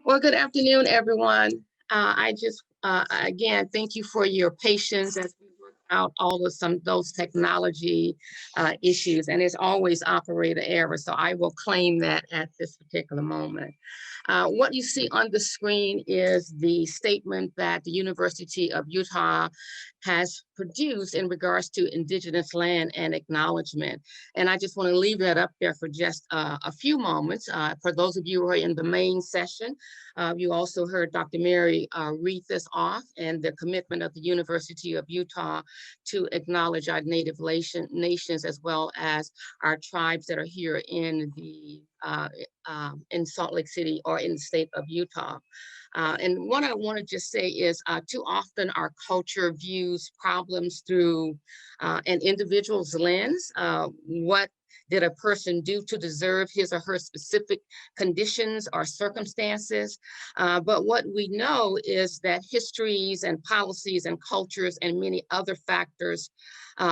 Well, good afternoon, everyone. Again, thank you for your patience as we work out all of those technology issues. And there's always operator error, so I will claim that at this particular moment. What you see on the screen is the statement that the University of Utah has produced in regards to indigenous land and acknowledgement. And I just want to leave that up there for just a few moments. For those of you who are in the main session, you also heard Dr. Mary read this off, and the commitment of the University of Utah to acknowledge our native nations as well as our tribes that are here in Salt Lake City or in the state of Utah. And what I want to just say is too often our culture views problems through an individual's lens. What did a person do to deserve his or her specific conditions or circumstances? But what we know is that histories and policies and cultures and many other factors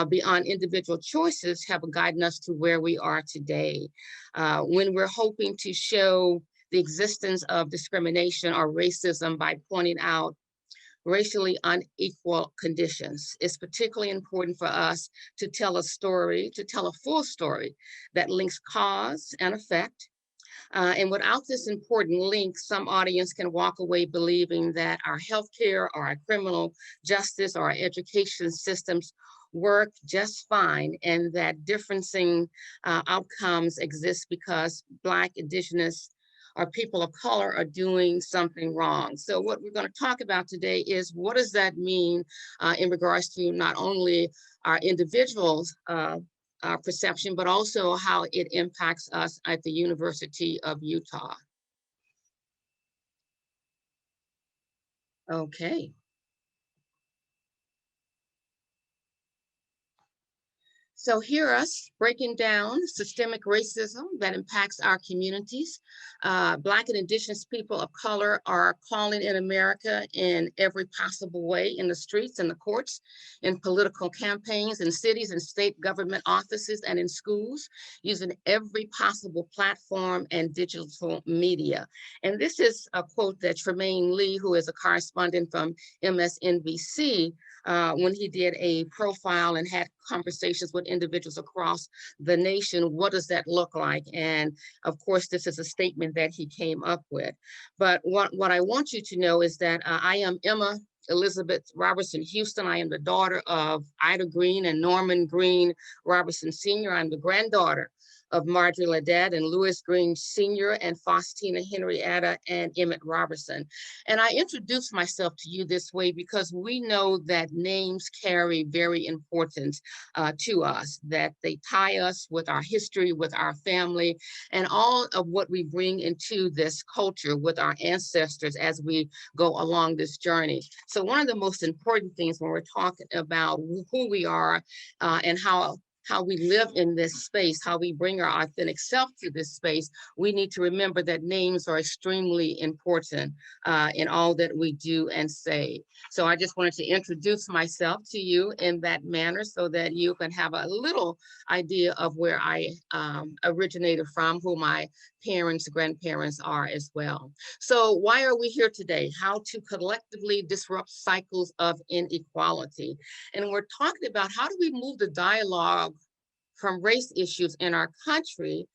beyond individual choices have guided us to where we are today. When we're hoping to show the existence of discrimination or racism by pointing out racially unequal conditions, it's particularly important for us to tell a full story that links cause and effect. And without this important link, some audience can walk away believing that our healthcare or our criminal justice or our education systems work just fine, and that differencing outcomes exist because Black, Indigenous, or people of color are doing something wrong. So what we're going to talk about today is what does that mean in regards to not only our individuals' perception, but also how it impacts us at the University of Utah. Okay. So hear us breaking down systemic racism that impacts our communities. Black and Indigenous people of color are calling in America in every possible way, in the streets, in the courts, in political campaigns, in cities and state government offices, and in schools, using every possible platform and digital media. And this is a quote that Tremaine Lee, who is a correspondent from MSNBC, when he did a profile and had conversations with individuals across the nation, what does that look like? And of course, this is a statement that he came up with. But what I want you to know is that I am Emma Elizabeth Robertson Houston. I am the daughter of Ida Green and Norman Green Robertson Sr. I'm the granddaughter of Marjorie Ledette and Louis Green Sr. and Faustina Henrietta and Emmett Robertson. And I introduce myself to you this way because we know that names carry very importance to us, that they tie us with our history, with our family, and all of what we bring into this culture with our ancestors as we go along this journey. So one of the most important things when we're talking about who we are and how we live in this space, how we bring our authentic self to this space, we need to remember that names are extremely important in all that we do and say. So I just wanted to introduce myself to you in that manner so that you can have a little idea of where I originated from, who my parents, grandparents are as well. So why are we here today? How to collectively disrupt cycles of inequality. And we're talking about how do we move the dialogue from race issues in our country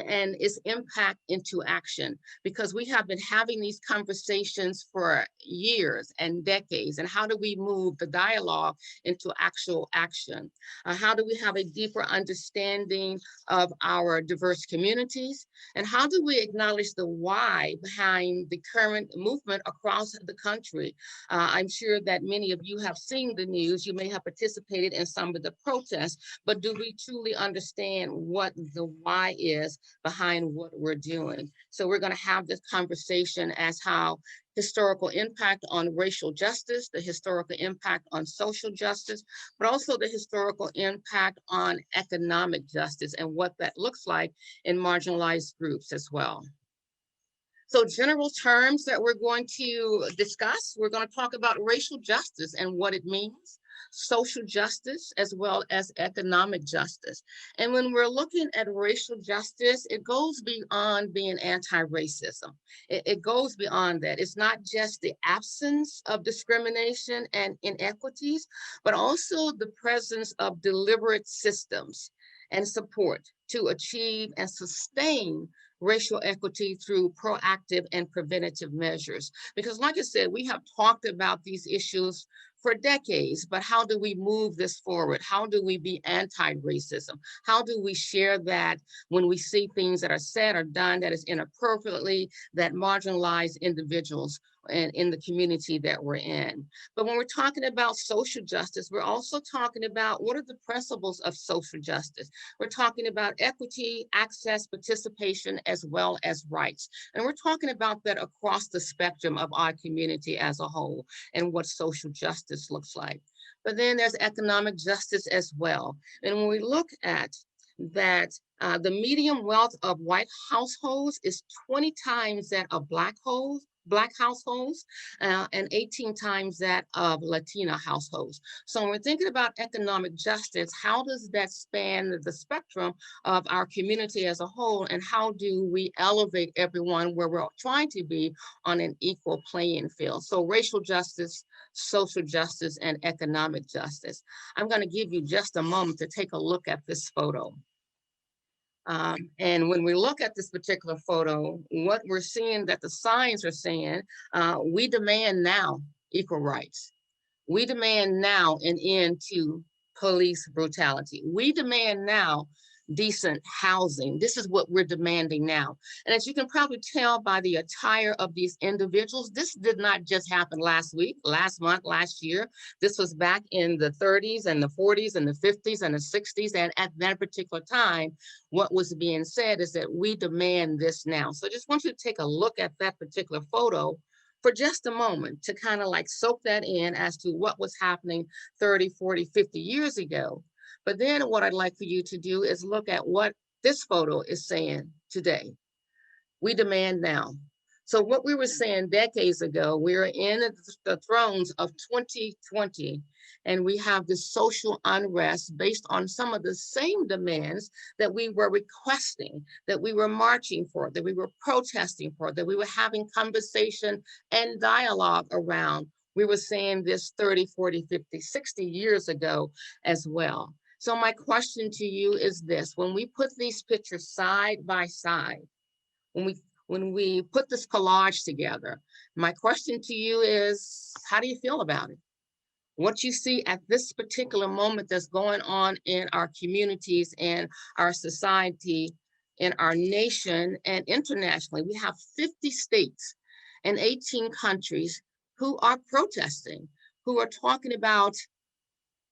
and its impact into action, because we have been having these conversations for years and decades. And how do we move the dialogue into actual action? How do we have a deeper understanding of our diverse communities? And how do we acknowledge the why behind the current movement across the country? I'm sure that many of you have seen the news. You may have participated in some of the protests, but do we truly understand what the why is behind what we're doing? So we're going to have this conversation as how historical impact on racial justice, the historical impact on social justice, but also the historical impact on economic justice and what that looks like in marginalized groups as well. So general terms that we're going to discuss, we're going to talk about racial justice and what it means. social justice as well as economic justice. And when we're looking at racial justice, it goes beyond being anti-racism. It goes beyond that. It's not just the absence of discrimination and inequities, but also the presence of deliberate systems and support to achieve and sustain racial equity through proactive and preventative measures. Because like I said, we have talked about these issues for decades, but how do we move this forward? How do we be anti-racism? How do we share that when we see things that are said or done that is inappropriately, that marginalize individuals and in the community that we're in? But when we're talking about social justice, we're also talking about what are the principles of social justice. We're talking about equity, access, participation, as well as rights. And we're talking about that across the spectrum of our community as a whole and what social justice looks like. But then there's economic justice as well. And when we look at that, the median wealth of white households is 20 times that of black households, and 18 times that of Latina households. So when we're thinking about economic justice, how does that span the spectrum of our community as a whole, and how do we elevate everyone where we're trying to be on an equal playing field? So racial justice, social justice, and economic justice. I'm going to give you just a moment to take a look at this photo. And when we look at this particular photo, what we're seeing that the signs are saying, we demand now equal rights. We demand now an end to police brutality. We demand now decent housing. This is what we're demanding now. And as you can probably tell by the attire of these individuals, this did not just happen last week, last month, last year. This was back in the 30s and the 40s and the 50s and the 60s. And at that particular time, what was being said is that we demand this now. So I just want you to take a look at that particular photo for just a moment to kind of like soak that in as to what was happening 30, 40, 50 years ago. But then what I'd like for you to do is look at what this photo is saying today. We demand now. So what we were saying decades ago, we're in the thrones of 2020, and we have this social unrest based on some of the same demands that we were requesting, that we were marching for, that we were protesting for, that we were having conversation and dialogue around. We were saying this 30, 40, 50, 60 years ago as well. So my question to you is this: when we put these pictures side by side, when we put this collage together, my question to you is, how do you feel about it? What you see at this particular moment that's going on in our communities and our society, in our nation and internationally. We have 50 states and 18 countries who are protesting, who are talking about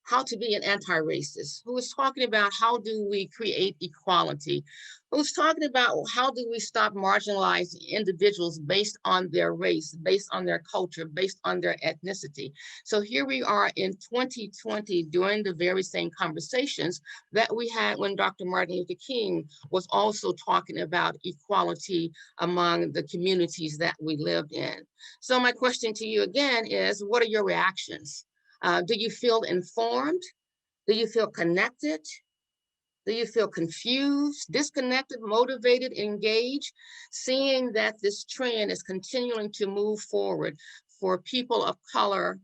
how to be an anti-racist, who is talking about how do we create equality, who's talking about how do we stop marginalizing individuals based on their race, based on their culture, based on their ethnicity. So here we are in 2020 doing the very same conversations that we had when Dr. Martin Luther King was also talking about equality among the communities that we lived in. So my question to you again is, what are your reactions? Do you feel informed? Do you feel connected? Do you feel confused, disconnected, motivated, engaged, seeing that this trend is continuing to move forward for people of color,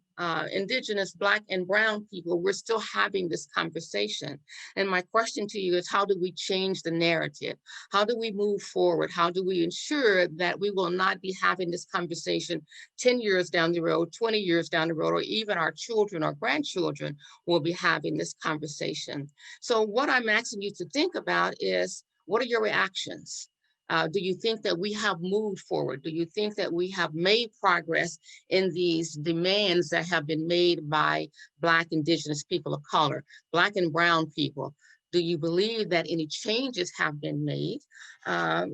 indigenous, Black and brown people? We're still having this conversation. And my question to you is, how do we change the narrative? How do we move forward? How do we ensure that we will not be having this conversation 10 years down the road, 20 years down the road, or even our children or grandchildren will be having this conversation? So what I'm asking you to think about is, what are your reactions? Do you think that we have moved forward? Do you think that we have made progress in these demands that have been made by Black, indigenous people of color, Black and brown people? Do you believe that any changes have been made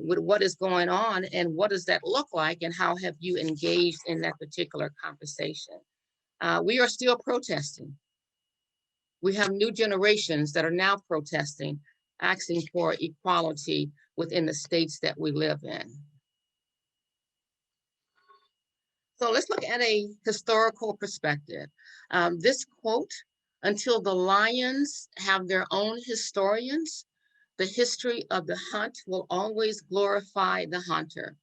with what is going on, and what does that look like, and how have you engaged in that particular conversation? We are still protesting. We have new generations that are now protesting, asking for equality within the states that we live in. So let's look at a historical perspective. This quote Until the lions have their own historians, the history of the hunt will always glorify the hunter.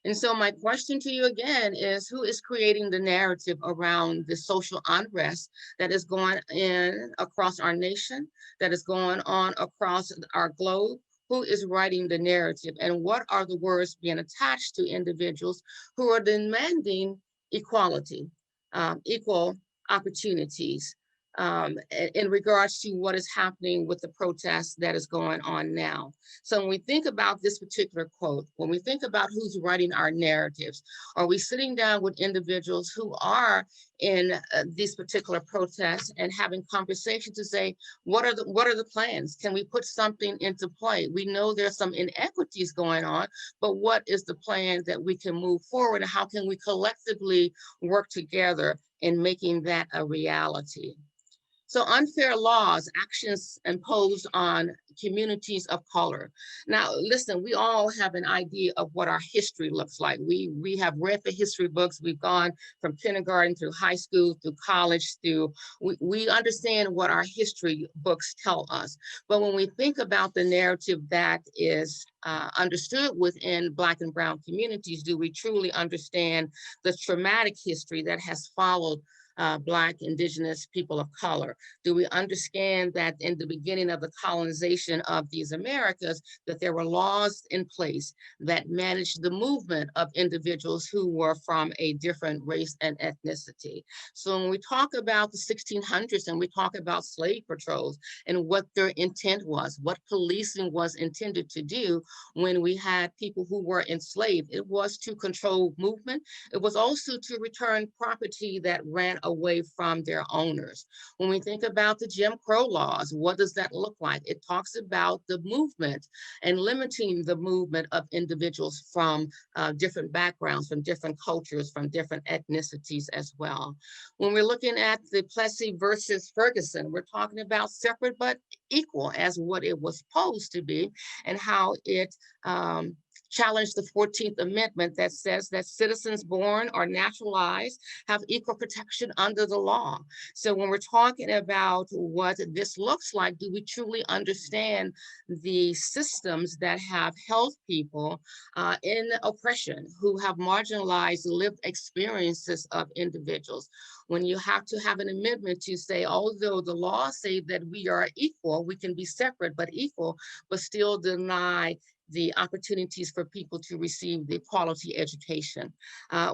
And so my question to you again is, who is creating the narrative around the social unrest that is going in across our nation, that is going on across our globe? Who is writing the narrative, and what are the words being attached to individuals who are demanding equality, equal opportunities, in regards to what is happening with the protests that is going on now? So when we think about this particular quote, when we think about who's writing our narratives, are we sitting down with individuals who are in these particular protests and having conversations to say, what are the plans? Can we put something into play? We know there's some inequities going on, but what is the plan that we can move forward, and how can we collectively work together in making that a reality? So unfair laws, actions imposed on communities of color. Now, listen, we all have an idea of what our history looks like. We have read the history books. We've gone from kindergarten through high school, through college, we understand what our history books tell us. But when we think about the narrative that is understood within Black and Brown communities, do we truly understand the traumatic history that has followed Black, Indigenous people of color? Do we understand that in the beginning of the colonization of these Americas, that there were laws in place that managed the movement of individuals who were from a different race and ethnicity? So when we talk about the 1600s and we talk about slave patrols and what their intent was, what policing was intended to do when we had people who were enslaved, it was to control movement. It was also to return property that ran away from their owners. When we think about the Jim Crow laws, what does that look like? It talks about the movement and limiting the movement of individuals from different backgrounds, from different cultures, from different ethnicities as well. When we're looking at the Plessy versus Ferguson, we're talking about separate but equal as what it was supposed to be, and how it challenge the 14th Amendment that says that citizens born or naturalized have equal protection under the law. So when we're talking about what this looks like, do we truly understand the systems that have held people in oppression, who have marginalized lived experiences of individuals? When you have to have an amendment to say, although the laws say that we are equal, we can be separate but equal, but still deny the opportunities for people to receive the quality education.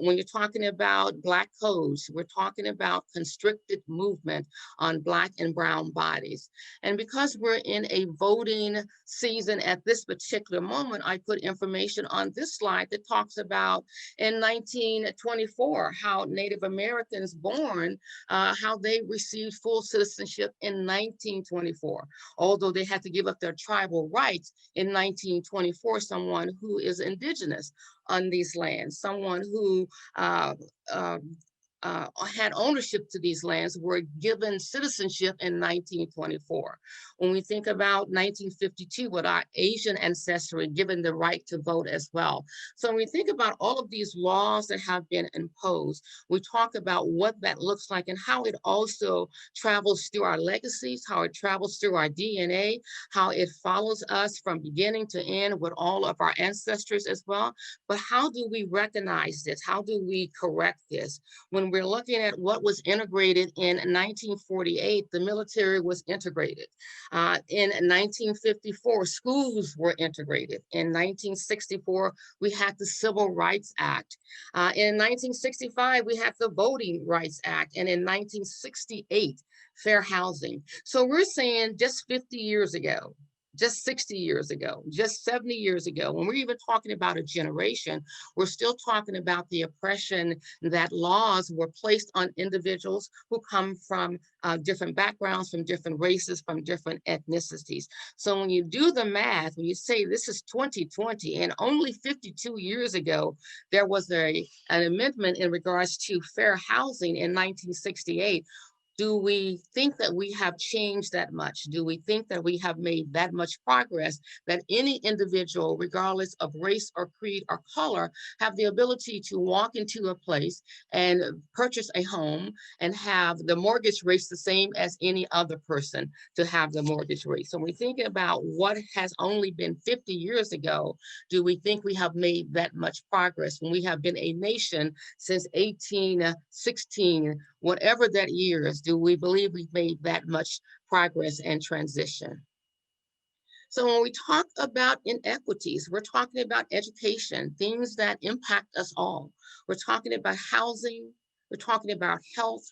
When you're talking about Black codes, we're talking about constricted movement on Black and Brown bodies. And because we're in a voting season at this particular moment, I put information on this slide that talks about in 1924, how Native Americans born, how they received full citizenship in 1924, although they had to give up their tribal rights in 1924. Someone who is indigenous on these lands, someone who had ownership to these lands, were given citizenship in 1924. When we think about 1952, with our Asian ancestry given the right to vote as well. So when we think about all of these laws that have been imposed, we talk about what that looks like and how it also travels through our legacies, how it travels through our DNA, how it follows us from beginning to end with all of our ancestors as well. But how do we recognize this? How do we correct this? When we're looking at what was integrated in 1948, the military was integrated. In 1954, schools were integrated. In 1964, we had the Civil Rights Act. In 1965, we had the Voting Rights Act. And in 1968, fair housing. So we're saying just 50 years ago, just 60 years ago, just 70 years ago, when we're even talking about a generation, we're still talking about the oppression that laws were placed on individuals who come from different backgrounds, from different races, from different ethnicities. So when you do the math, when you say this is 2020 and only 52 years ago, there was an amendment in regards to fair housing in 1968, Do we think that we have changed that much? Do we think that we have made that much progress that any individual, regardless of race or creed or color, have the ability to walk into a place and purchase a home and have the mortgage rates the same as any other person to have the mortgage rate? So when we think about what has only been 50 years ago, do we think we have made that much progress when we have been a nation since 1816, whatever that year is? Do we believe we've made that much progress and transition? So when we talk about inequities, we're talking about education, things that impact us all. We're talking about housing, we're talking about health,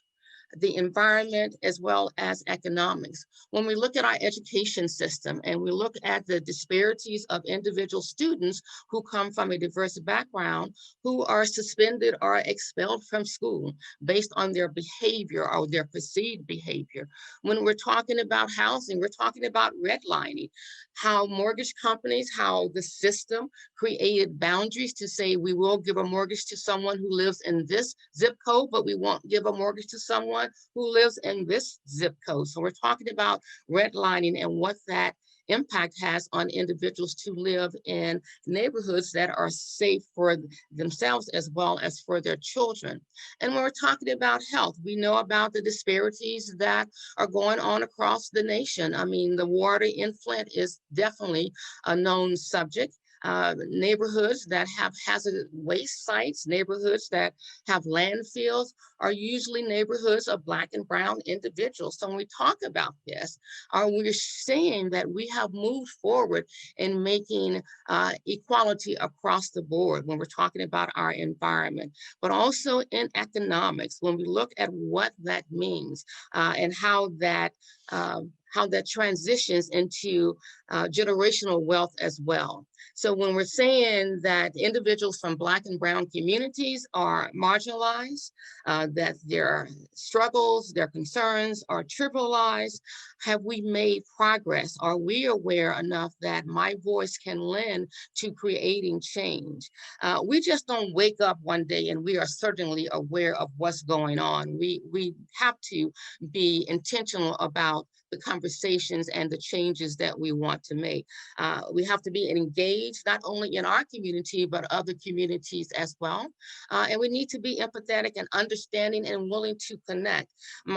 the environment, as well as economics. When we look at our education system and we look at the disparities of individual students who come from a diverse background, who are suspended or expelled from school based on their behavior or their perceived behavior. When we're talking about housing, we're talking about redlining, how mortgage companies, how the system created boundaries to say we will give a mortgage to someone who lives in this zip code, but we won't give a mortgage to someone who lives in this zip code. So we're talking about redlining and what that impact has on individuals to live in neighborhoods that are safe for themselves as well as for their children. And when we're talking about health, we know about the disparities that are going on across the nation. I mean, the water in Flint is definitely a known subject. Neighborhoods that have hazardous waste sites, neighborhoods that have landfills, are usually neighborhoods of Black and brown individuals. So when we talk about this, we're saying that we have moved forward in making equality across the board when we're talking about our environment, but also in economics, when we look at what that means and how that transitions into generational wealth as well. So when we're saying that individuals from Black and brown communities are marginalized, that their struggles, their concerns are trivialized, have we made progress? Are we aware enough that my voice can lend to creating change? We just don't wake up one day and we are certainly aware of what's going on. We have to be intentional about the conversations and the changes that we want to make. We have to be engaged not only in our community, but other communities as well. And we need to be empathetic and understanding and willing to connect.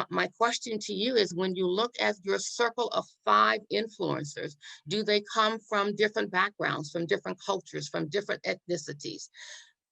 My question to you is, when you look at your circle of 5 influencers, do they come from different backgrounds, from different cultures, from different ethnicities?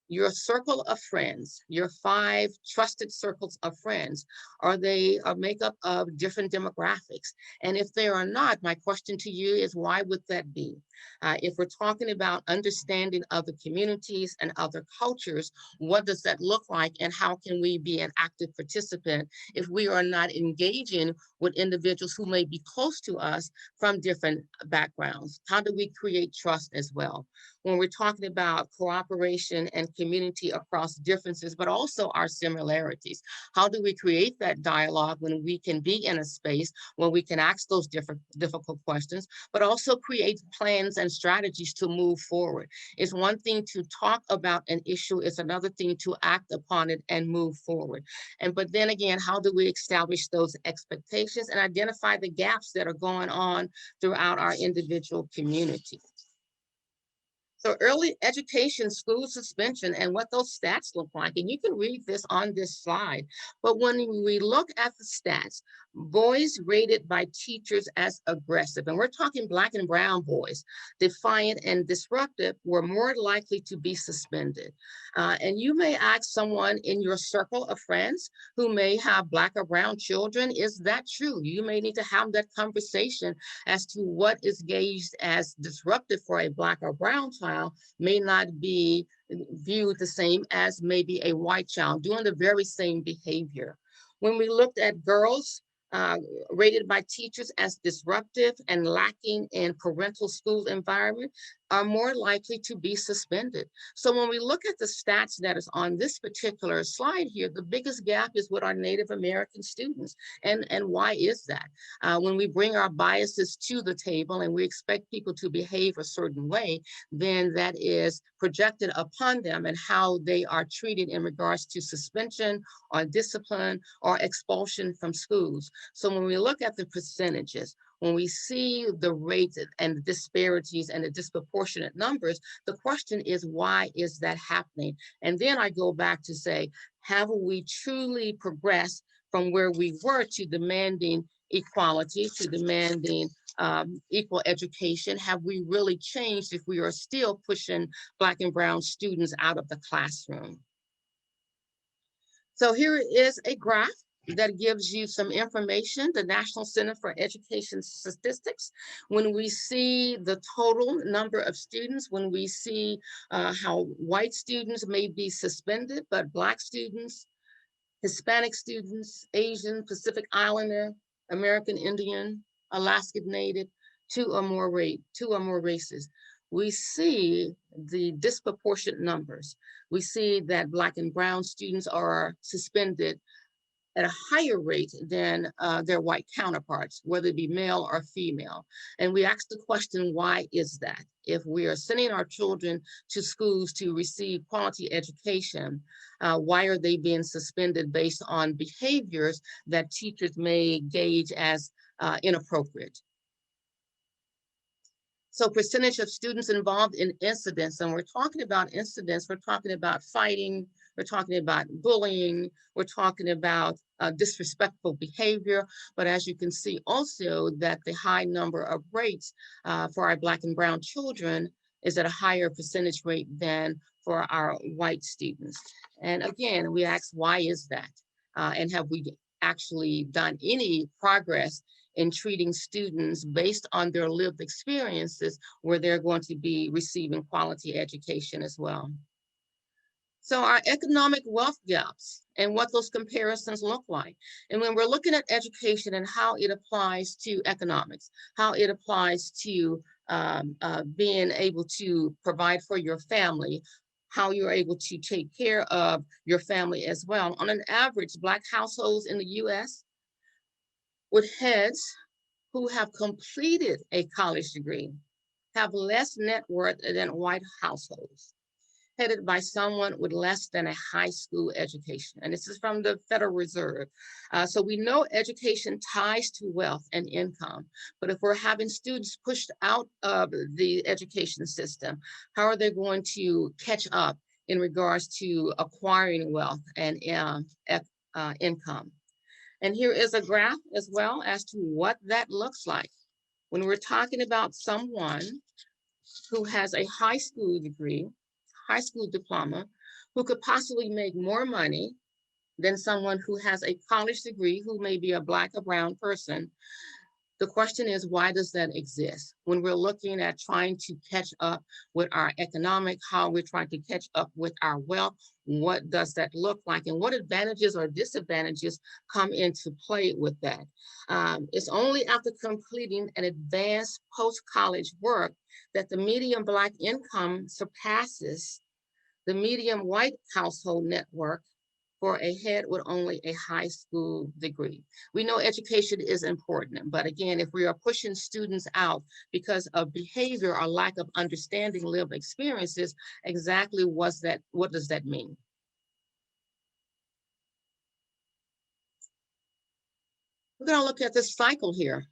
Your circle of friends, your 5 trusted circles of friends, are they a makeup of different demographics? And if they are not, my question to you is, why would that be? If we're talking about understanding other communities and other cultures, what does that look like, and how can we be an active participant if we are not engaging with individuals who may be close to us from different backgrounds? How do we create trust as well? When we're talking about cooperation and community across differences, but also our similarities, how do we create that dialogue when we can be in a space where we can ask those difficult questions, but also create plans and strategies to move forward? It's one thing to talk about an issue, it's another thing to act upon it and move forward. But then again, how do we establish those expectations and identify the gaps that are going on throughout our individual communities? So early education, school suspension, and what those stats look like. And you can read this on this slide. But when we look at the stats, boys rated by teachers as aggressive, and we're talking Black and brown boys, defiant and disruptive, were more likely to be suspended. And you may ask someone in your circle of friends who may have Black or brown children, is that true? You may need to have that conversation as to what is gauged as disruptive for a Black or brown child may not be viewed the same as maybe a white child doing the very same behavior. When we looked at girls uh, rated by teachers as disruptive and lacking in parental school environment, are more likely to be suspended. So when we look at the stats that is on this particular slide here, the biggest gap is with our Native American students. And why is that? When we bring our biases to the table and we expect people to behave a certain way, then that is projected upon them and how they are treated in regards to suspension or discipline or expulsion from schools. So when we look at the percentages, when we see the rates and the disparities and the disproportionate numbers, the question is, why is that happening? And then I go back to say, have we truly progressed from where we were to demanding equality, to demanding equal education? Have we really changed if we are still pushing Black and brown students out of the classroom? So here is a graph that gives you some information, the National Center for Education Statistics. When we see the total number of students, when we see how white students may be suspended, but Black students, Hispanic students, Asian, Pacific Islander, American Indian, Alaskan Native, two or more races, we see the disproportionate numbers. We see that Black and brown students are suspended at a higher rate than their white counterparts, whether it be male or female. And we ask the question, why is that? If we are sending our children to schools to receive quality education, why are they being suspended based on behaviors that teachers may gauge as inappropriate? So percentage of students involved in incidents, and we're talking about incidents, we're talking about fighting, we're talking about bullying, we're talking about disrespectful behavior. But as you can see also that the high number of rates for our Black and brown children is at a higher percentage rate than for our white students. And again, we ask, why is that? And have we actually done any progress in treating students based on their lived experiences where they're going to be receiving quality education as well? So our economic wealth gaps and what those comparisons look like. And when we're looking at education and how it applies to economics, how it applies to being able to provide for your family, how you're able to take care of your family as well. On an average, Black households in the US with heads who have completed a college degree have less net worth than white households, headed by someone with less than a high school education. And this is from the Federal Reserve. So we know education ties to wealth and income, but if we're having students pushed out of the education system, how are they going to catch up in regards to acquiring wealth and income? And here is a graph as well as to what that looks like. When we're talking about someone who has a high school degree, high school diploma, who could possibly make more money than someone who has a college degree, who may be a Black or brown person, the question is, why does that exist? When we're looking at trying to catch up with our economic, how we're trying to catch up with our wealth, what does that look like? And what advantages or disadvantages come into play with that? It's only after completing an advanced post-college work that the median Black income surpasses the median white household network for a head with only a high school degree. We know education is important, but again, if we are pushing students out because of behavior or lack of understanding lived experiences, exactly what does that mean? We're gonna look at this cycle here,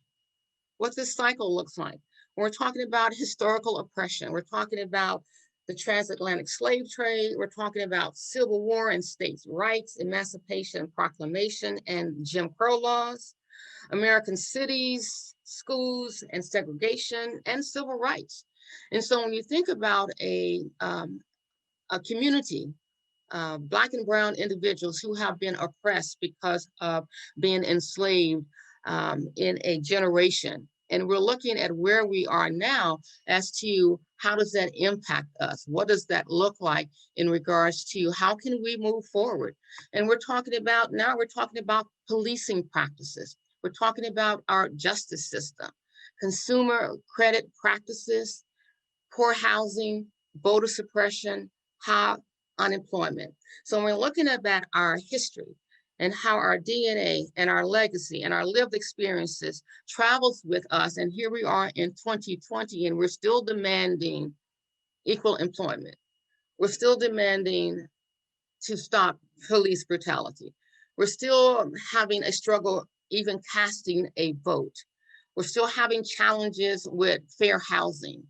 what this cycle looks like. We're talking about historical oppression. We're talking about the transatlantic slave trade. We're talking about Civil War and states' rights, Emancipation Proclamation and Jim Crow laws, American cities, schools, and segregation, and civil rights. And so when you think about a community, Black and brown individuals who have been oppressed because of being enslaved in a generation, and we're looking at where we are now as to how does that impact us? What does that look like in regards to how can we move forward? And we're talking about policing practices. We're talking about our justice system, consumer credit practices, poor housing, voter suppression, high unemployment. So when we're looking at that, our history and how our DNA and our legacy and our lived experiences travels with us. And here we are in 2020, and we're still demanding equal employment. We're still demanding to stop police brutality. We're still having a struggle even casting a vote. We're still having challenges with fair housing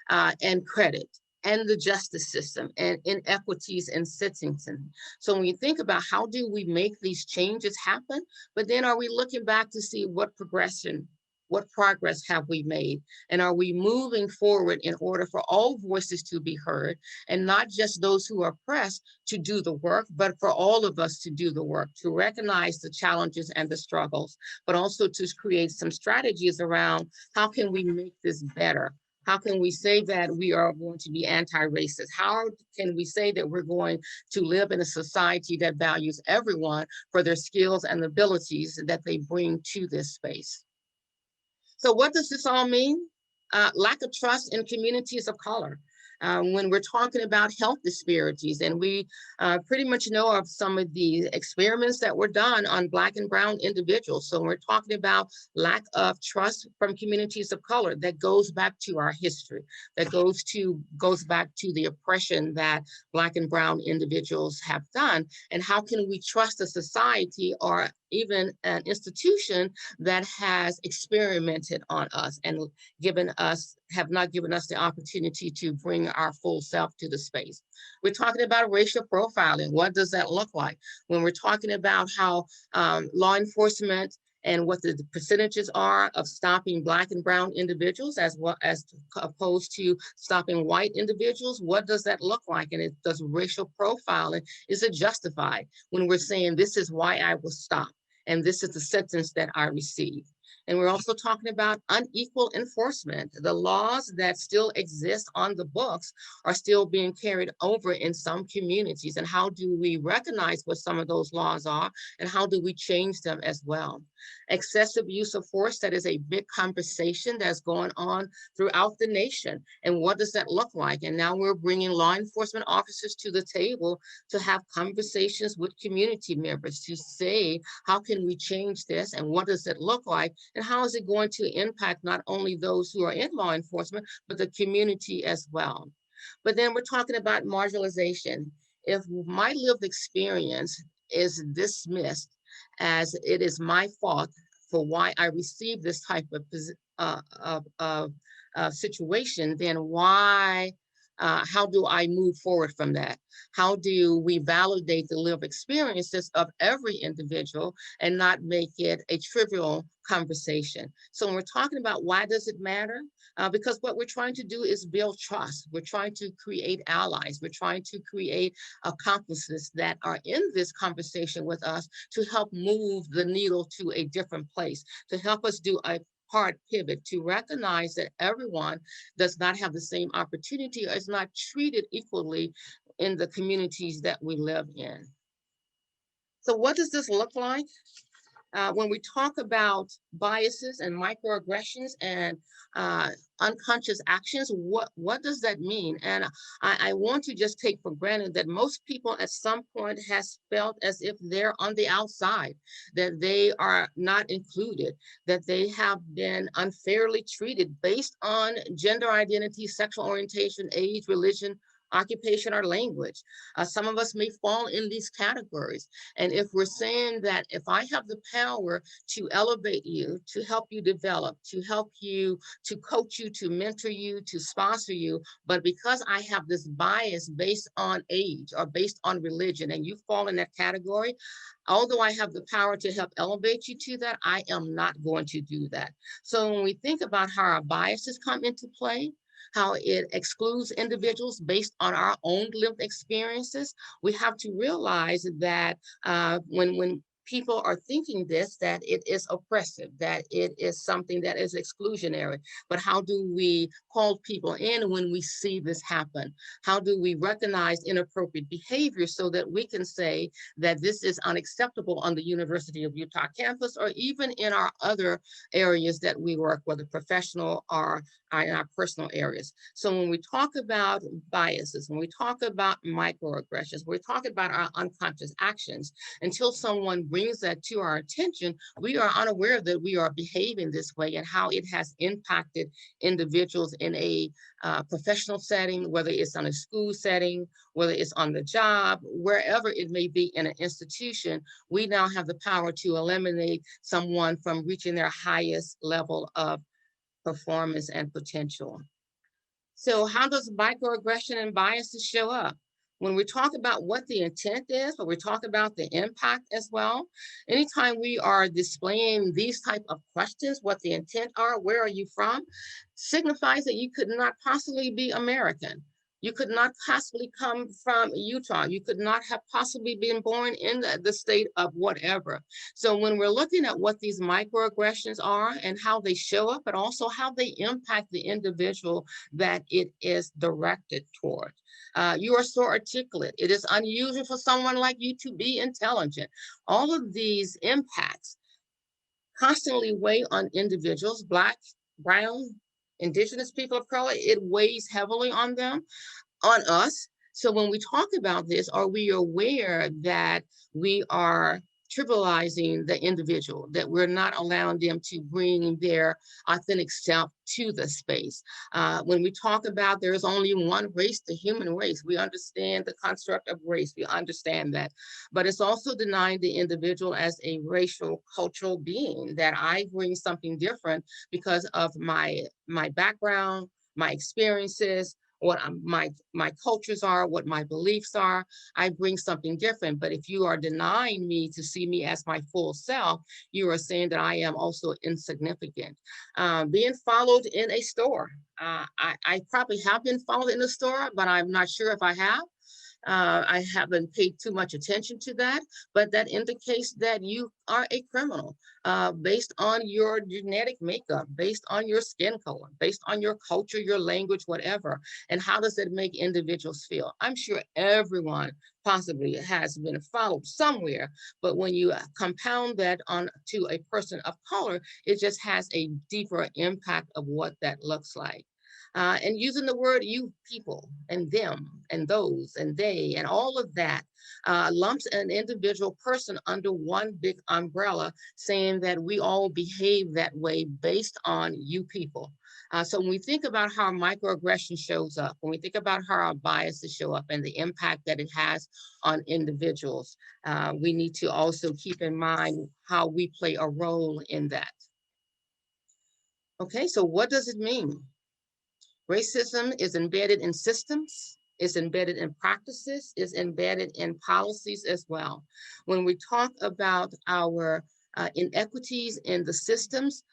and credit and the justice system and inequities in sentencing. So when you think about how do we make these changes happen, but then are we looking back to see what progression, what progress have we made? And are we moving forward in order for all voices to be heard and not just those who are oppressed to do the work, but for all of us to do the work, to recognize the challenges and the struggles, but also to create some strategies around how can we make this better? How can we say that we are going to be anti-racist? How can we say that we're going to live in a society that values everyone for their skills and abilities that they bring to this space? So what does this all mean? Lack of trust in communities of color. When we're talking about health disparities, and we pretty much know of some of the experiments that were done on Black and Brown individuals. So we're talking about lack of trust from communities of color that goes back to our history, that goes back to the oppression that Black and Brown individuals have done. And how can we trust a society or even an institution that has experimented on us and have not given us the opportunity to bring our full self to the space. We're talking about racial profiling. What does that look like? When we're talking about how law enforcement and what the percentages are of stopping Black and Brown individuals as well as opposed to stopping white individuals, what does that look like? And does racial profiling, is it justified when we're saying this is why I was stopped and this is the sentence that I received? And we're also talking about unequal enforcement. The laws that still exist on the books are still being carried over in some communities. And how do we recognize what some of those laws are? And how do we change them as well? Excessive use of force, that is a big conversation that's going on throughout the nation. And what does that look like? And now we're bringing law enforcement officers to the table to have conversations with community members to say, how can we change this? And what does it look like? And how is it going to impact not only those who are in law enforcement, but the community as well? But then we're talking about marginalization. If my lived experience is dismissed as it is my fault for why I received this type of situation, then how do I move forward from that? How do we validate the lived experiences of every individual and not make it a trivial conversation? So when we're talking about why does it matter? Because what we're trying to do is build trust. We're trying to create allies. We're trying to create accomplices that are in this conversation with us to help move the needle to a different place, to help us do a hard pivot, to recognize that everyone does not have the same opportunity or is not treated equally in the communities that we live in. So what does this look like? When we talk about biases and microaggressions and unconscious actions, what does that mean? And I want to just take for granted that most people at some point has felt as if they're on the outside, that they are not included, that they have been unfairly treated based on gender identity, sexual orientation, age, religion, occupation, or language. Some of us may fall in these categories. And if we're saying that if I have the power to elevate you, to help you develop, to help you, to coach you, to mentor you, to sponsor you, but because I have this bias based on age or based on religion and you fall in that category, although I have the power to help elevate you to that, I am not going to do that. So when we think about how our biases come into play, how it excludes individuals based on our own lived experiences, we have to realize that when people are thinking this, that it is oppressive, that it is something that is exclusionary. But how do we call people in when we see this happen? How do we recognize inappropriate behavior so that we can say that this is unacceptable on the University of Utah campus, or even in our other areas that we work, whether professional or in our personal areas? So when we talk about biases, when we talk about microaggressions, we talk about our unconscious actions, until someone brings that to our attention, we are unaware that we are behaving this way and how it has impacted individuals in a professional setting, whether it's on a school setting, whether it's on the job, wherever it may be in an institution. We now have the power to eliminate someone from reaching their highest level of performance and potential. So how does microaggression and biases show up? When we talk about what the intent is, but we talk about the impact as well. Anytime we are displaying these type of questions, what the intent are, where are you from, signifies that you could not possibly be American. You could not possibly come from Utah. You could not have possibly been born in the state of whatever. So when we're looking at what these microaggressions are and how they show up, but also how they impact the individual that it is directed toward. You are so articulate. It is unusual for someone like you to be intelligent. All of these impacts constantly weigh on individuals, Black, brown, indigenous people of color. It weighs heavily on them, on us. So when we talk about this, are we aware that we are trivializing the individual, that we're not allowing them to bring their authentic self to the space? When we talk about there's only one race, the human race, we understand the construct of race, we understand that. But it's also denying the individual as a racial, cultural being, that I bring something different because of my background, my experiences, what my cultures are, what my beliefs are. I bring something different. But if you are denying me to see me as my full self, you are saying that I am also insignificant. Being followed in a store. I probably have been followed in the store, but I'm not sure if I have. I haven't paid too much attention to that, but that indicates that you are a criminal based on your genetic makeup, based on your skin color, based on your culture, your language, whatever. And how does it make individuals feel? I'm sure everyone possibly has been followed somewhere, but when you compound that on to a person of color, it just has a deeper impact of what that looks like. And using the word you people and them and those and they and all of that lumps an individual person under one big umbrella, saying that we all behave that way based on you people. So when we think about how microaggression shows up, when we think about how our biases show up and the impact that it has on individuals, we need to also keep in mind how we play a role in that. Okay, so what does it mean? Racism is embedded in systems, is embedded in practices, is embedded in policies as well. When we talk about our inequities in the systems,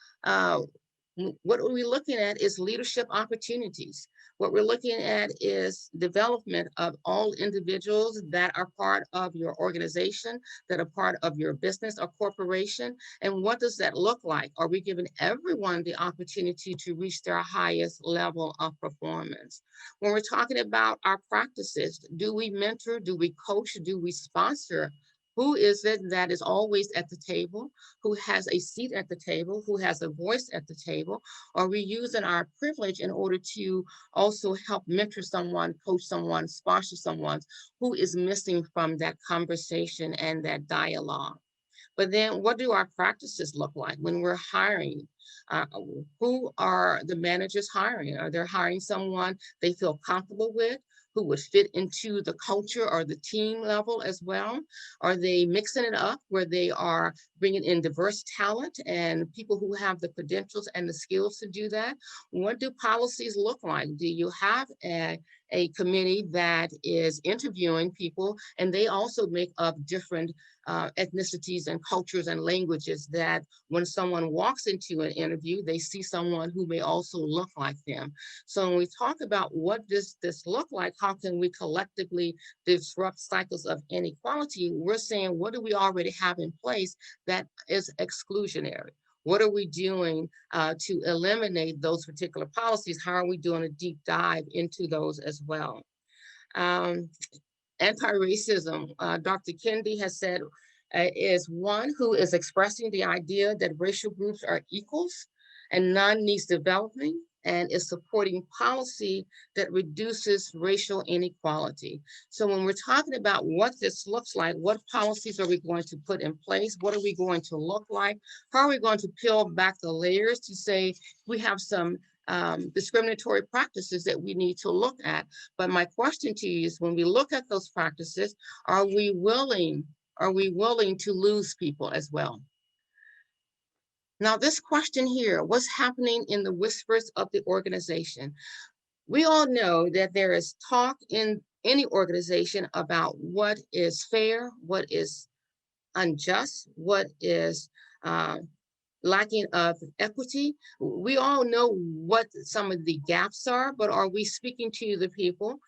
what we're looking at is leadership opportunities. What we're looking at is development of all individuals that are part of your organization, that are part of your business or corporation. And what does that look like? Are we giving everyone the opportunity to reach their highest level of performance? When we're talking about our practices, do we mentor, do we coach, do we sponsor? Who is it that is always at the table, who has a seat at the table, who has a voice at the table? Are we using our privilege in order to also help mentor someone, coach someone, sponsor someone who is missing from that conversation and that dialogue? But then what do our practices look like when we're hiring? Uh, who are the managers hiring? Are they hiring someone they feel comfortable with, who would fit into the culture or the team level as well? Are they mixing it up where they are bringing in diverse talent and people who have the credentials and the skills to do that? What do policies look like? Do you have a committee that is interviewing people, and they also make up different ethnicities and cultures and languages, that when someone walks into an interview, they see someone who may also look like them. So when we talk about what does this look like, how can we collectively disrupt cycles of inequality, we're saying, what do we already have in place that is exclusionary? What are we doing to eliminate those particular policies? How are we doing a deep dive into those as well? Um, Anti-racism, Dr. Kendi has said, is one who is expressing the idea that racial groups are equals and none needs developing, and is supporting policy that reduces racial inequality. So when we're talking about what this looks like, what policies are we going to put in place? What are we going to look like? How are we going to peel back the layers to say we have some discriminatory practices that we need to look at? But my question to you is, when we look at those practices, are we willing to lose people as well? Now, this question here, what's happening in the whispers of the organization? We all know that there is talk in any organization about what is fair, what is unjust, what is lacking of equity. We all know what some of the gaps are, but are we speaking to the people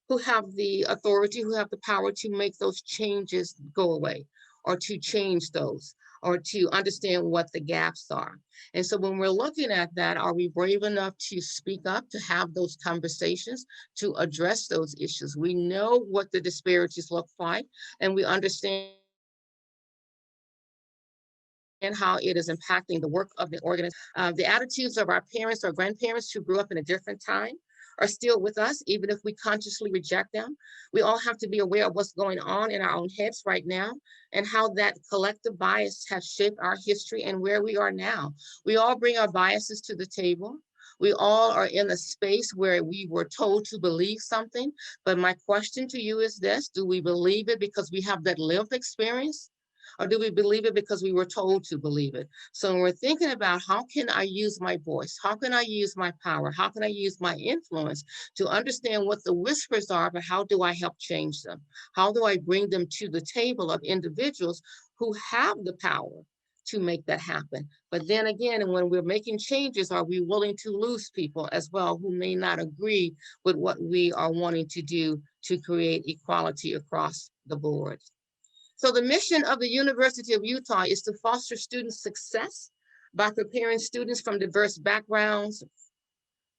who have the authority, who have the power to make those changes go away, or to change those, or to understand what the gaps are? And so when we're looking at that, are we brave enough to speak up, to have those conversations, to address those issues? We know what the disparities look like, and we understand and how it is impacting the work of the organization. The attitudes of our parents or grandparents who grew up in a different time are still with us, even if we consciously reject them. We all have to be aware of what's going on in our own heads right now, and how that collective bias has shaped our history and where we are now. We all bring our biases to the table. We all are in a space where we were told to believe something. But my question to you is this: do we believe it because we have that lived experience? Or do we believe it because we were told to believe it? So when we're thinking about, how can I use my voice? How can I use my power? How can I use my influence to understand what the whispers are, but how do I help change them? How do I bring them to the table of individuals who have the power to make that happen? But then again, when we're making changes, are we willing to lose people as well who may not agree with what we are wanting to do to create equality across the board? So the mission of the University of Utah is to foster student success by preparing students from diverse backgrounds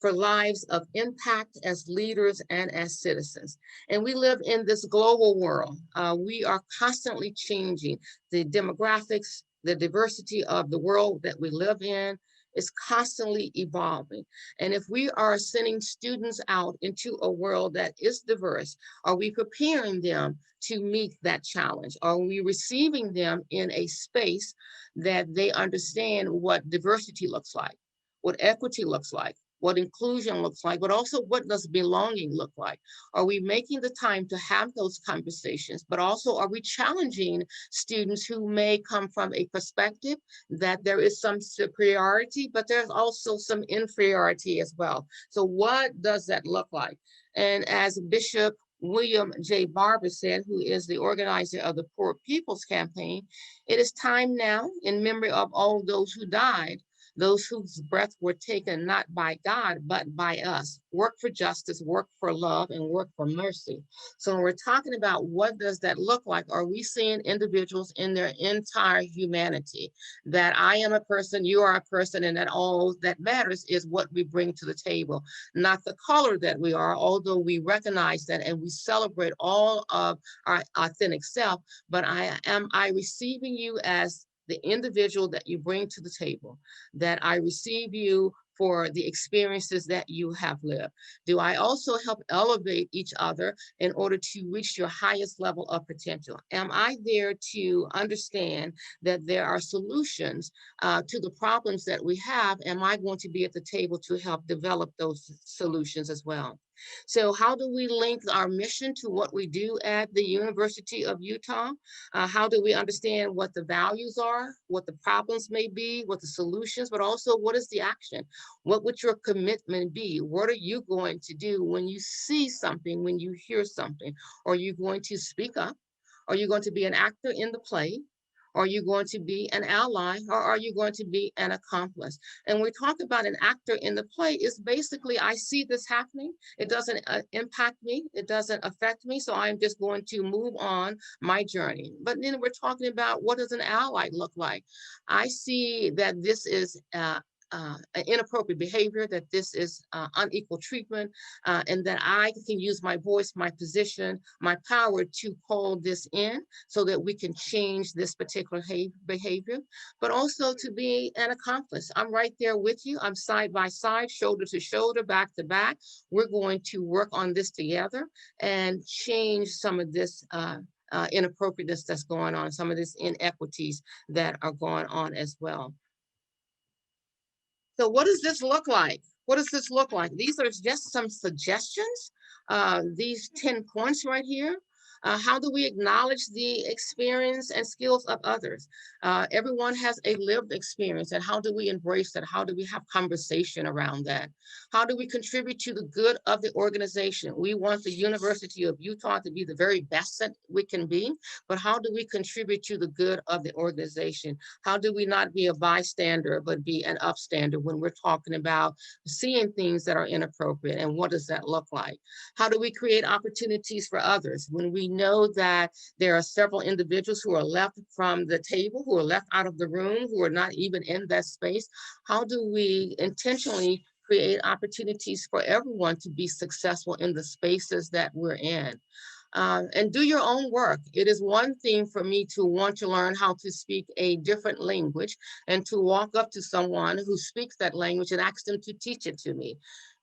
for lives of impact as leaders and as citizens. And we live in this global world. We are constantly changing. The demographics, the diversity of the world that we live in is constantly evolving. And if we are sending students out into a world that is diverse, are we preparing them to meet that challenge? Are we receiving them in a space that they understand what diversity looks like, what equity looks like, what inclusion looks like, but also what does belonging look like? Are we making the time to have those conversations, but also are we challenging students who may come from a perspective that there is some superiority, but there's also some inferiority as well? So what does that look like? And as Bishop William J. Barber said, who is the organizer of the Poor People's Campaign, it is time now, in memory of all those who died, those whose breath were taken not by God, but by us. Work for justice, work for love, and work for mercy. So when we're talking about what does that look like, are we seeing individuals in their entire humanity? That I am a person, you are a person, and that all that matters is what we bring to the table, not the color that we are, although we recognize that and we celebrate all of our authentic self. But am I receiving you as the individual that you bring to the table, that I receive you for the experiences that you have lived? Do I also help elevate each other in order to reach your highest level of potential? Am I there to understand that there are solutions to the problems that we have? Am I going to be at the table to help develop those solutions as well? So how do we link our mission to what we do at the University of Utah? How do we understand what the values are, what the problems may be, what the solutions, but also what is the action? What would your commitment be? What are you going to do when you see something, when you hear something? Are you going to speak up? Are you going to be an actor in the play? Are you going to be an ally, or are you going to be an accomplice? And we talk about an actor in the play is basically, I see this happening. It doesn't impact me. It doesn't affect me. So I'm just going to move on my journey. But then we're talking about, what does an ally look like? I see that this is an inappropriate behavior, that this is unequal treatment, and that I can use my voice, my position, my power to call this in so that we can change this particular behavior, but also to be an accomplice. I'm right there with you. I'm side by side, shoulder to shoulder, back to back. We're going to work on this together and change some of this inappropriateness that's going on, some of these inequities that are going on as well. So what does this look like? What does this look like? These are just some suggestions. These 10 points right here. How do we acknowledge the experience and skills of others? Everyone has a lived experience, and how do we embrace that? How do we have conversation around that? How do we contribute to the good of the organization? We want the University of Utah to be the very best that we can be, but how do we contribute to the good of the organization? How do we not be a bystander, but be an upstander when we're talking about seeing things that are inappropriate? And what does that look like? How do we create opportunities for others when we know that there are several individuals who are left from the table, who are left out of the room, who are not even in that space? How do we intentionally create opportunities for everyone to be successful in the spaces that we're in? And do your own work. It is one thing for me to want to learn how to speak a different language and to walk up to someone who speaks that language and ask them to teach it to me.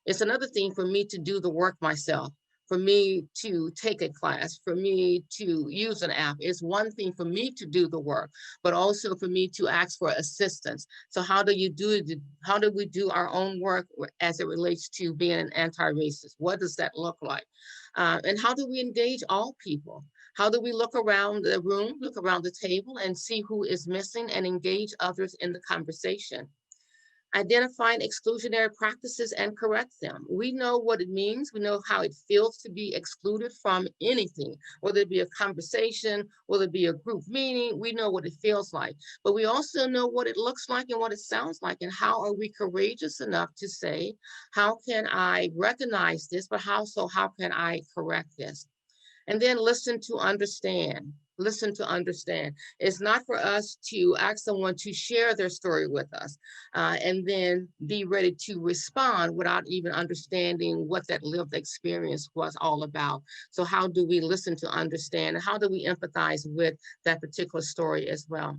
It's another thing for me to do the work myself, for me to take a class, for me to use an app. It's one thing for me to do the work, but also for me to ask for assistance. So how do you do it? How do we do our own work as it relates to being an anti-racist? What does that look like? And how do we engage all people? How do we look around the room, look around the table, and see who is missing and engage others in the conversation? Identifying exclusionary practices and correct them. We know what it means. We know how it feels to be excluded from anything, whether it be a conversation, whether it be a group meeting. We know what it feels like, but we also know what it looks like and what it sounds like. And how are we courageous enough to say, how can I recognize this, but how can I correct this? And then listen to understand. Listen to understand. It's not for us to ask someone to share their story with us and then be ready to respond without even understanding what that lived experience was all about. So how do we listen to understand? And how do we empathize with that particular story as well?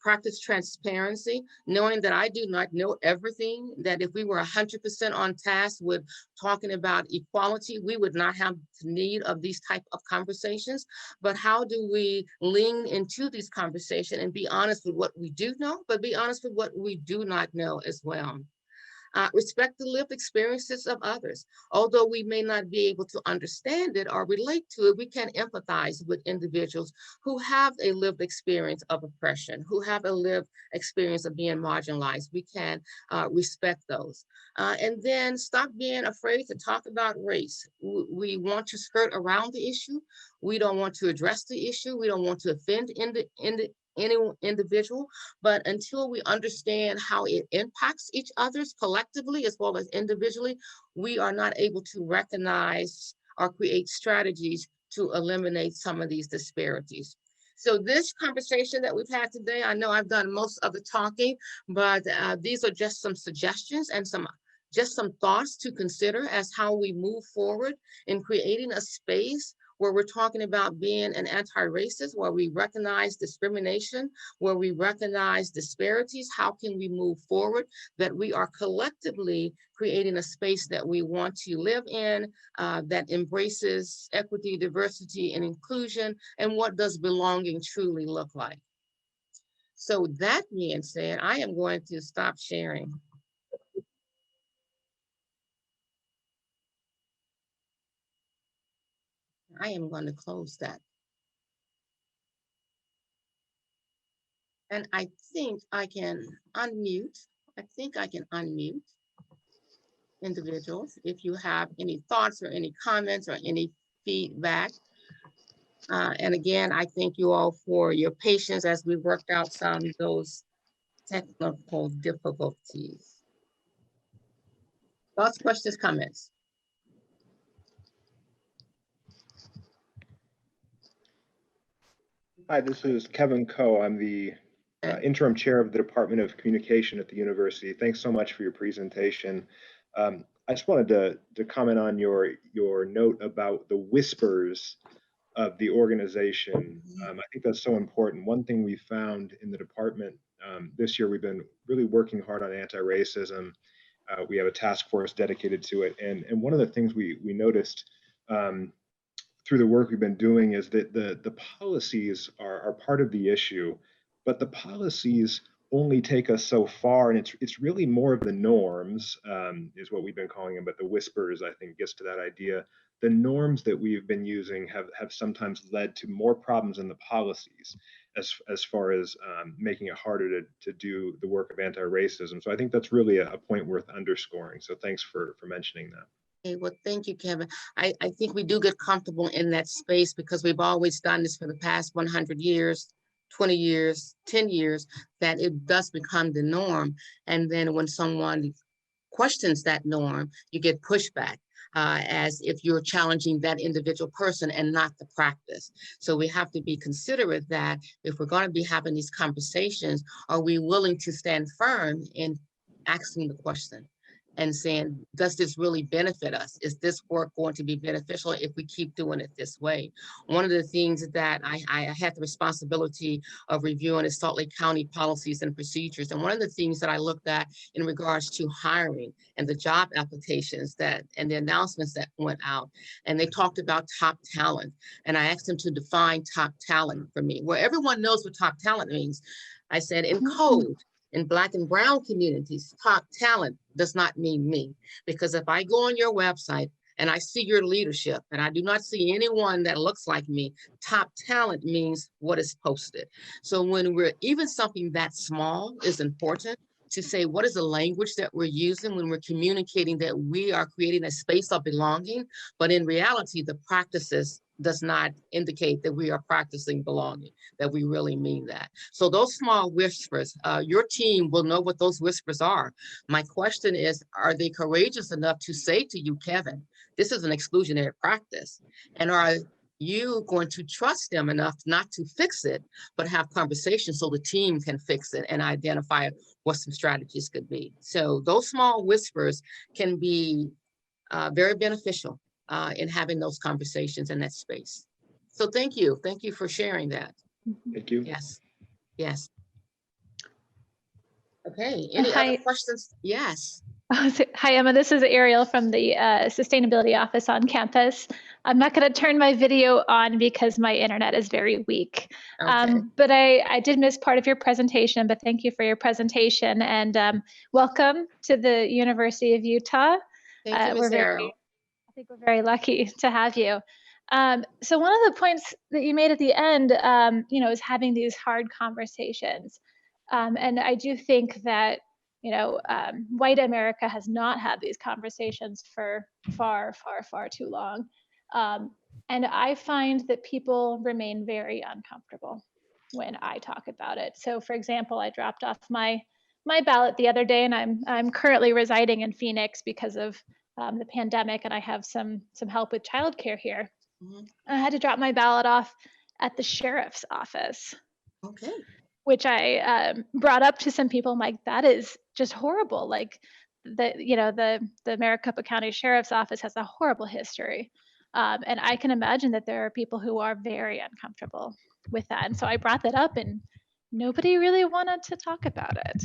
Practice transparency, knowing that I do not know everything, that if we were 100% on task with talking about equality, we would not have the need of these type of conversations. But how do we lean into these conversations and be honest with what we do know, but be honest with what we do not know as well? Respect the lived experiences of others. Although we may not be able to understand it or relate to it, we can empathize with individuals who have a lived experience of oppression, who have a lived experience of being marginalized. We can respect those. And then stop being afraid to talk about race. We want to skirt around the issue. We don't want to address the issue. We don't want to offend any individual, but until we understand how it impacts each other's collectively as well as individually, we are not able to recognize or create strategies to eliminate some of these disparities. So this conversation that we've had today, I know I've done most of the talking, but these are just some suggestions and some thoughts to consider as how we move forward in creating a space where we're talking about being an anti-racist, where we recognize discrimination, where we recognize disparities. How can we move forward that we are collectively creating a space that we want to live in, that embraces equity, diversity, and inclusion, and what does belonging truly look like? So that being said, I am going to stop sharing. I am going to close that. And I think I can unmute. I think I can unmute individuals. If you have any thoughts or any comments or any feedback. And again, I thank you all for your patience as we worked out some of those technical difficulties. Thoughts, questions, comments? Hi, this is Kevin Coe. I'm the interim chair of the Department of Communication at the university. Thanks so much for your presentation. I just wanted to comment on your note about the whispers of the organization. I think that's so important. One thing we found in the department this year, we've been really working hard on anti-racism. We have a task force dedicated to it. And one of the things we noticed through the work we've been doing is that the policies are part of the issue, but the policies only take us so far, and it's really more of the norms is what we've been calling them, but the whispers, I think, gets to that idea. The norms that we've been using have sometimes led to more problems in the policies as far as making it harder to do the work of anti-racism. So I think that's really a point worth underscoring. So thanks for mentioning that. Okay, well, thank you, Kevin. I think we do get comfortable in that space because we've always done this for the past 100 years, 20 years, 10 years, that it does become the norm. And then when someone questions that norm, you get pushback as if you're challenging that individual person and not the practice. So we have to be considerate that if we're going to be having these conversations, are we willing to stand firm in asking the question and saying, does this really benefit us? Is this work going to be beneficial if we keep doing it this way? One of the things that I had the responsibility of reviewing is Salt Lake County policies and procedures. And one of the things that I looked at in regards to hiring and the job applications and the announcements that went out, and they talked about top talent. And I asked them to define top talent for me, where everyone knows what top talent means. I said, in code, in Black and Brown communities, top talent does not mean me. Because if I go on your website and I see your leadership and I do not see anyone that looks like me, top talent means what is posted. So when we're, even something that small is important to say, what is the language that we're using when we're communicating that we are creating a space of belonging, but in reality, the practices does not indicate that we are practicing belonging, that we really mean that. So those small whispers, your team will know what those whispers are. My question is, are they courageous enough to say to you, Kevin, this is an exclusionary practice? And are you going to trust them enough not to fix it, but have conversations so the team can fix it and identify what some strategies could be? So those small whispers can be very beneficial in having those conversations in that space. So thank you. Thank you for sharing that. Thank you. Yes. Yes. Okay. Any other questions? Yes. Hi, Emma. This is Ariel from the Sustainability Office on campus. I'm not going to turn my video on because my internet is very weak. Okay. But I did miss part of your presentation, but thank you for your presentation. And welcome to the University of Utah. Thank you, Ms. Ariel. I think we're very lucky to have you. So one of the points that you made at the end, is having these hard conversations. And I do think that white America has not had these conversations for far, far, far too long. And I find that people remain very uncomfortable when I talk about it. So for example, I dropped off my ballot the other day, and I'm currently residing in Phoenix because of the pandemic, and I have some help with childcare here. Mm-hmm. I had to drop my ballot off at the sheriff's office. Okay. Which I brought up to some people. I'm like, that is just horrible. Like the Maricopa County Sheriff's Office has a horrible history. And I can imagine that there are people who are very uncomfortable with that. And so I brought that up, and nobody really wanted to talk about it.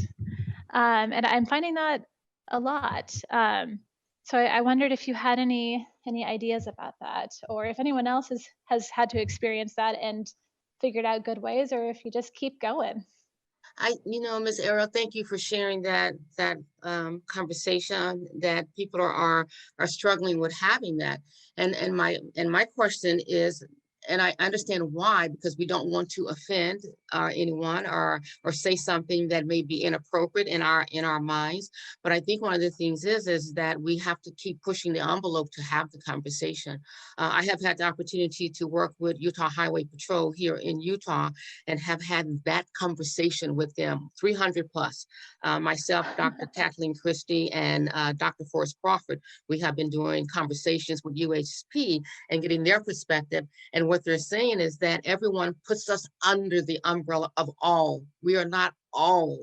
And I'm finding that a lot. So I wondered if you had any ideas about that, or if anyone else has had to experience that and figured out good ways, or if you just keep going. Ms. Ariel, thank you for sharing that conversation that people are struggling with having that. And my question is, and I understand why, because we don't want to offend anyone or say something that may be inappropriate in our minds. But I think one of the things is that we have to keep pushing the envelope to have the conversation. I have had the opportunity to work with Utah Highway Patrol here in Utah and have had that conversation with them, 300 plus. Myself, Dr. Kathleen Christie, and Dr. Forrest Crawford, we have been doing conversations with UHP and getting their perspective. And what they're saying is that everyone puts us under the umbrella of all. We are not all.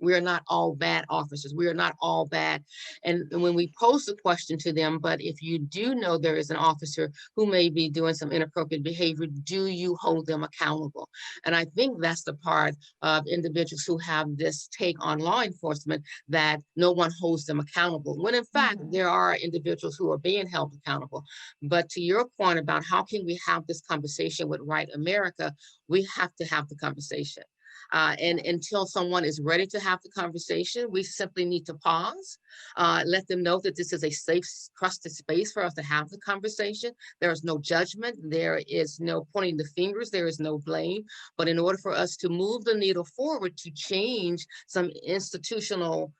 We are not all bad officers. We are not all bad. And when we pose the question to them, but if you do know there is an officer who may be doing some inappropriate behavior, do you hold them accountable? And I think that's the part of individuals who have this take on law enforcement, that no one holds them accountable, when in fact, there are individuals who are being held accountable. But to your point about how can we have this conversation with Right America, we have to have the conversation. And until someone is ready to have the conversation, we simply need to pause, let them know that this is a safe, trusted space for us to have the conversation. There is no judgment. There is no pointing the fingers. There is no blame. But in order for us to move the needle forward to change some institutional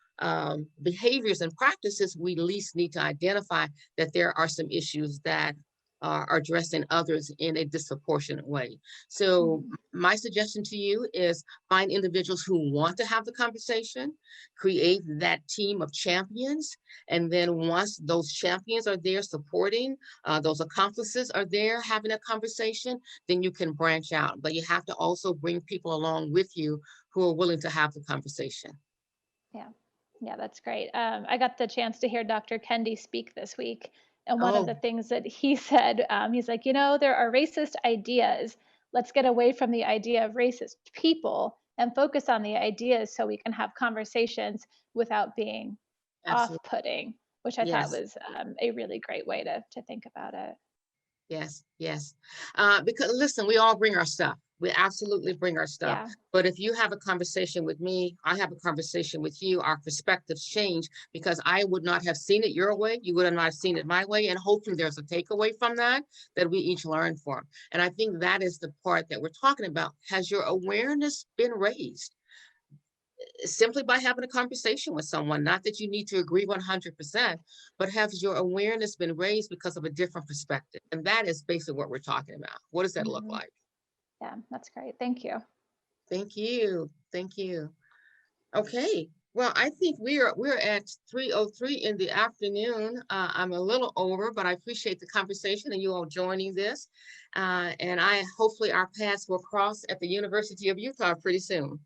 behaviors and practices, we at least need to identify that there are some issues that are addressing others in a disproportionate way. So my suggestion to you is find individuals who want to have the conversation, create that team of champions, and then once those champions are there supporting, those accomplices are there having a conversation, then you can branch out. But you have to also bring people along with you who are willing to have the conversation. Yeah, that's great. I got the chance to hear Dr. Kendi speak this week. And one of the things that he said, he's like, there are racist ideas. Let's get away from the idea of racist people and focus on the ideas so we can have conversations without being off-putting, which I thought was a really great way to think about it. Yes. Because listen, we all bring our stuff. We absolutely bring our stuff. Yeah. But if you have a conversation with me, I have a conversation with you, our perspectives change because I would not have seen it your way. You would have not seen it my way. And hopefully there's a takeaway from that we each learn from. And I think that is the part that we're talking about. Has your awareness been raised? Simply by having a conversation with someone, not that you need to agree 100%, but has your awareness been raised because of a different perspective? And that is basically what we're talking about. What does that look like? Yeah, that's great. Thank you. Thank you. Okay. Well, I think we're at 3:03 in the afternoon. I'm a little over, but I appreciate the conversation and you all joining this. And hopefully our paths will cross at the University of Utah pretty soon.